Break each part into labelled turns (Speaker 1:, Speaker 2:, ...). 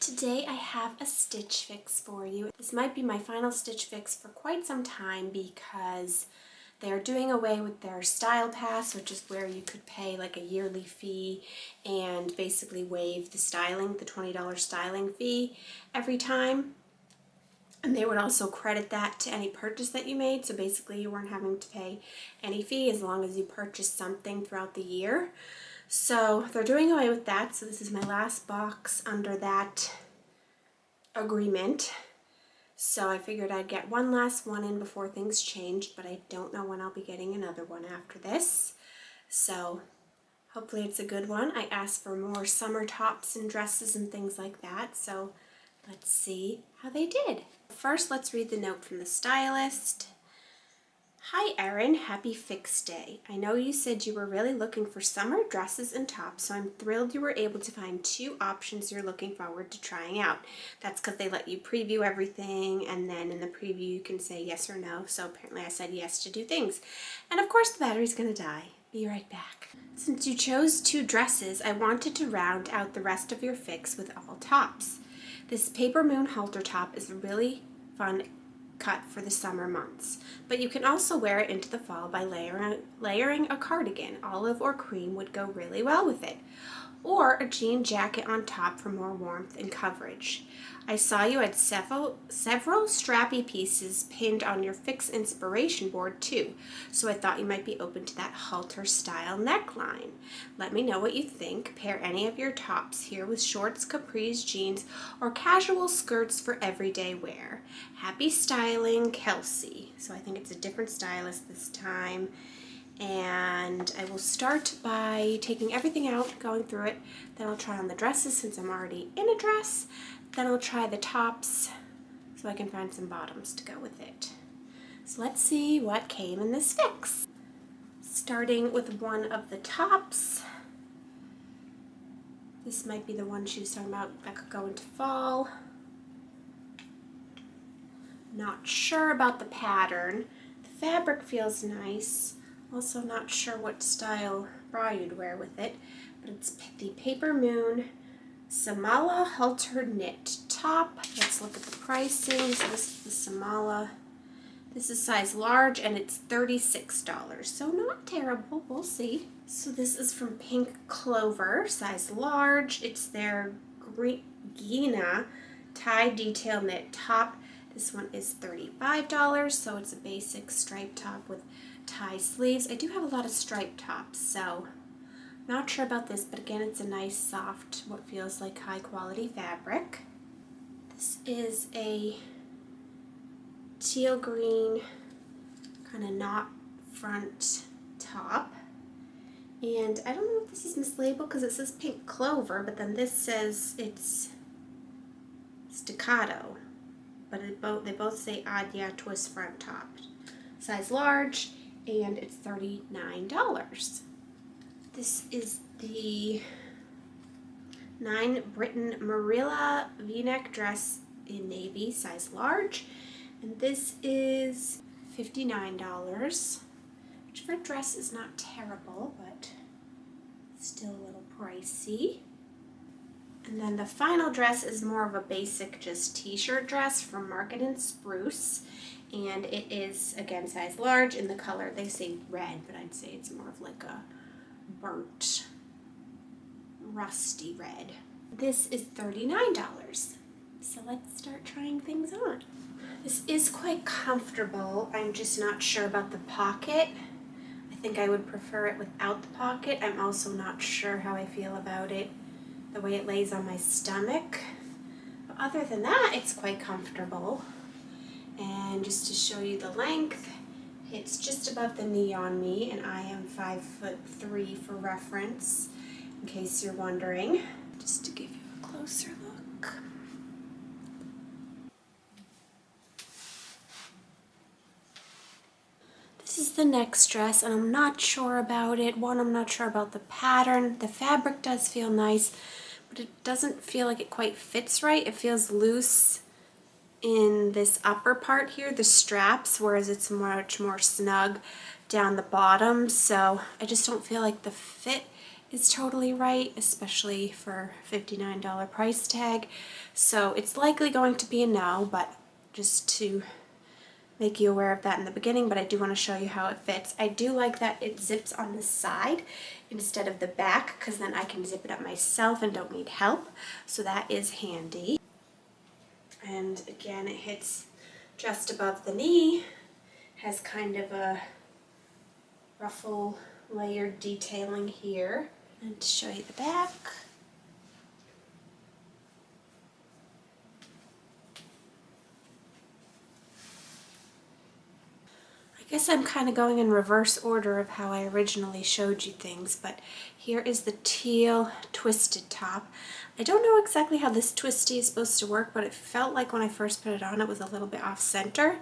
Speaker 1: Today I have a stitch fix for you. This might be my final stitch fix for quite some time because they're doing away with their Style Pass, which is where you could pay like a yearly fee and basically waive the styling, the $20 styling fee every time. And they would also credit that to any purchase that you made. So basically you weren't having to pay any fee as long as you purchased something throughout the year. So they're doing away with that. So this is my last box under that agreement. So I figured I'd get one last one in before things changed, but I don't know when I'll be getting another one after this. So hopefully it's a good one. I asked for more summer tops and dresses and things like that. So let's see how they did. First, let's read the note from the stylist. Hi Erin, happy fix day. I know you said you were really looking for summer dresses and tops, so I'm thrilled you were able to find two options you're looking forward to trying out. That's because they let you preview everything, and then in the preview you can say yes or no. So apparently I said yes to do things. And of course the battery's gonna die. Be right back. Since you chose two dresses, I wanted to round out the rest of your fix with all tops. This Papermoon halter top is a really fun cut for the summer months, but you can also wear it into the fall by layering a cardigan. Olive or cream would go really well with it, or a jean jacket on top for more warmth and coverage. I saw you had several strappy pieces pinned on your fix inspiration board too, so I thought you might be open to that halter style neckline. Let me know what you think. Pair any of your tops here with shorts, capris, jeans, or casual skirts for everyday wear. Happy styling, Kelsey. So I think it's a different stylist this time. And I will start by taking everything out, going through it. Then I'll try on the dresses since I'm already in a dress. Then I'll try the tops so I can find some bottoms to go with it. So let's see what came in this fix. Starting with one of the tops. This might be the one she was talking about that could go into fall. Not sure about the pattern. The fabric feels nice. Also not sure what style bra you'd wear with it, but it's the Papermoon Samala Halter knit top. Let's look at the pricing. So this is the Samala. This is size large and it's $36, so not terrible. We'll see. So this is from Pink Clover, size large. It's their Geenah tie detail knit top. This one is $35, so it's a basic striped top with tie sleeves. I do have a lot of striped tops, so not sure about this, but again, it's a nice, soft, what feels like high quality fabric. This is a teal green kind of knot front top. And I don't know if this is mislabeled because it says Pink Clover, but then this says it's staccato. But they both say Adya twist front top. Size large, and it's $39. This is the 9 Britton Mirella V-neck dress in navy, size large, and this is $59, which for a dress is not terrible, but still a little pricey. And then the final dress is more of a basic just t-shirt dress from Rakuten Spruce, and it is again size large. In the color they say red, but I'd say it's more of like a burnt rusty red. This is $39. So let's start trying things on. This is quite comfortable. I'm just not sure about the pocket. I think I would prefer it without the pocket. I'm also not sure how I feel about it, the way it lays on my stomach. But other than that, it's quite comfortable. And just to show you the length, it's just above the knee on me, and I am 5'3" for reference, in case you're wondering. Just to give you a closer look. This is the next dress, and I'm not sure about it. One, I'm not sure about the pattern. The fabric does feel nice, but it doesn't feel like it quite fits right. It feels loose in this upper part here, the straps, whereas it's much more snug down the bottom. So I just don't feel like the fit is totally right, especially for $59 price tag. So it's likely going to be a no, but just to make you aware of that in the beginning, but I do want to show you how it fits. I do like that it zips on the side instead of the back, because then I can zip it up myself and don't need help. So that is handy. And again, it hits just above the knee, has kind of a ruffle layered detailing here. And to show you the back, I guess I'm kind of going in reverse order of how I originally showed you things, but here is the teal twisted top. I don't know exactly how this twisty is supposed to work, but it felt like when I first put it on it was a little bit off center,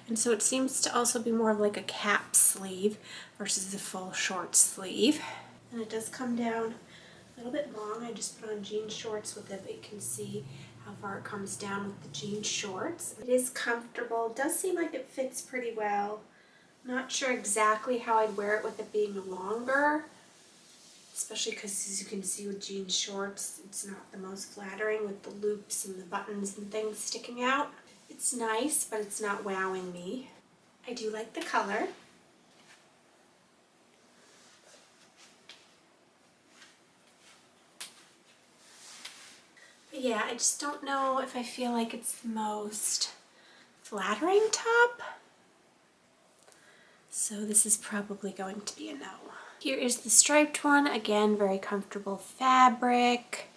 Speaker 1: and so it seems to also be more of like a cap sleeve versus a full short sleeve. And it does come down a little bit long. I just put on jean shorts with it, but you can see how far it comes down with the jean shorts. It is comfortable. It does seem like it fits pretty well. Not sure exactly how I'd wear it with it being longer, especially because, as you can see with jean shorts, it's not the most flattering with the loops and the buttons and things sticking out. It's nice, but it's not wowing me. I do like the color. But yeah, I just don't know if I feel like it's the most flattering top. So this is probably going to be a no. Here is the striped one. Again, very comfortable fabric,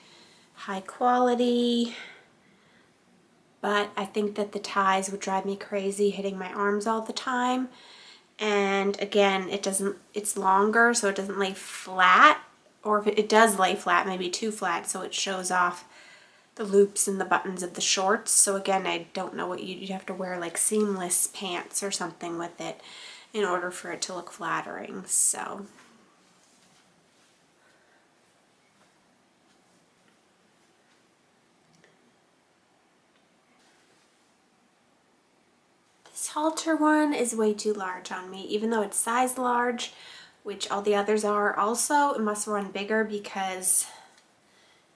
Speaker 1: high quality, but I think that the ties would drive me crazy hitting my arms all the time. And again, it's longer, so it doesn't lay flat, or if it does lay flat, maybe too flat, so it shows off the loops and the buttons of the shorts. So again, I don't know what you'd have to wear, like seamless pants or something with it in order for it to look flattering. So this halter one is way too large on me, even though it's size large, which all the others are also. It must run bigger because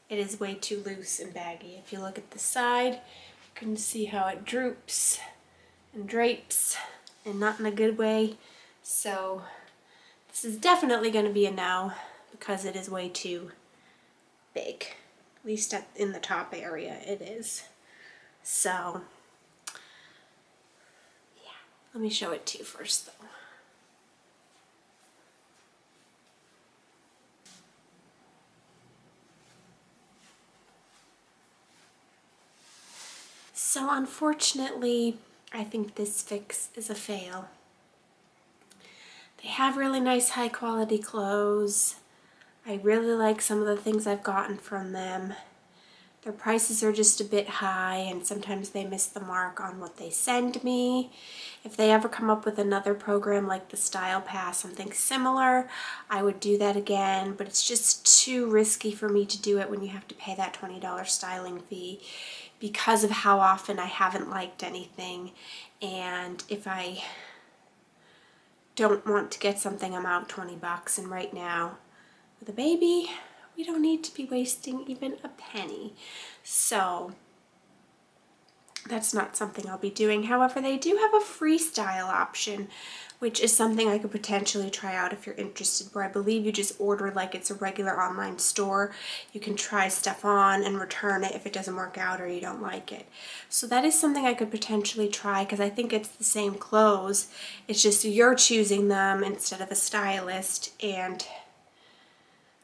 Speaker 1: it is way too loose and baggy. If you look at the side, you can see how it droops and drapes, and not in a good way. So this is definitely going to be a no because it is way too big. At least in the top area it is. So yeah, let me show it to you first though. So unfortunately, I think this fix is a fail. They have really nice high quality clothes. I really like some of the things I've gotten from them. Their prices are just a bit high, and sometimes they miss the mark on what they send me. If they ever come up with another program like the Style Pass, something similar, I would do that again, but it's just too risky for me to do it when you have to pay that $20 styling fee because of how often I haven't liked anything. And if I don't want to get something, I'm out $20, and right now with a baby, we don't need to be wasting even a penny. So that's not something I'll be doing. However, they do have a freestyle option, which is something I could potentially try out if you're interested, where I believe you just order like it's a regular online store. You can try stuff on and return it if it doesn't work out or you don't like it. So that is something I could potentially try, because I think it's the same clothes. It's just you're choosing them instead of a stylist, and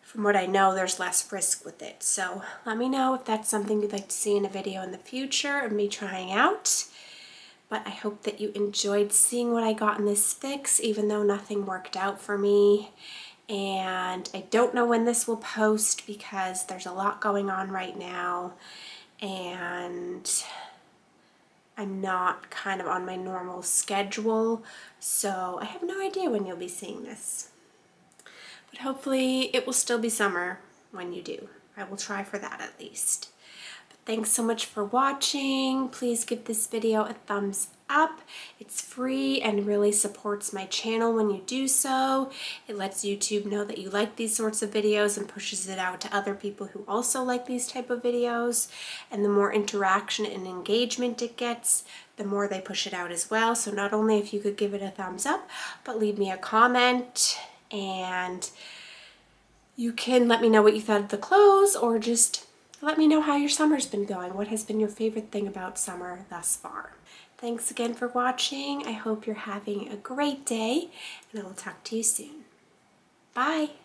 Speaker 1: from what I know, there's less risk with it. So let me know if that's something you'd like to see in a video in the future of me trying out. But I hope that you enjoyed seeing what I got in this fix, even though nothing worked out for me. And I don't know when this will post because there's a lot going on right now, and I'm not kind of on my normal schedule, so I have no idea when you'll be seeing this. But hopefully it will still be summer when you do. I will try for that at least. But thanks so much for watching. Please give this video a thumbs up. It's free and really supports my channel when you do so. It lets YouTube know that you like these sorts of videos and pushes it out to other people who also like these type of videos. And the more interaction and engagement it gets, the more they push it out as well. So not only if you could give it a thumbs up, but leave me a comment, and you can let me know what you thought of the clothes, or just let me know how your summer's been going. What has been your favorite thing about summer thus far? Thanks again for watching. I hope you're having a great day, and I will talk to you soon. Bye.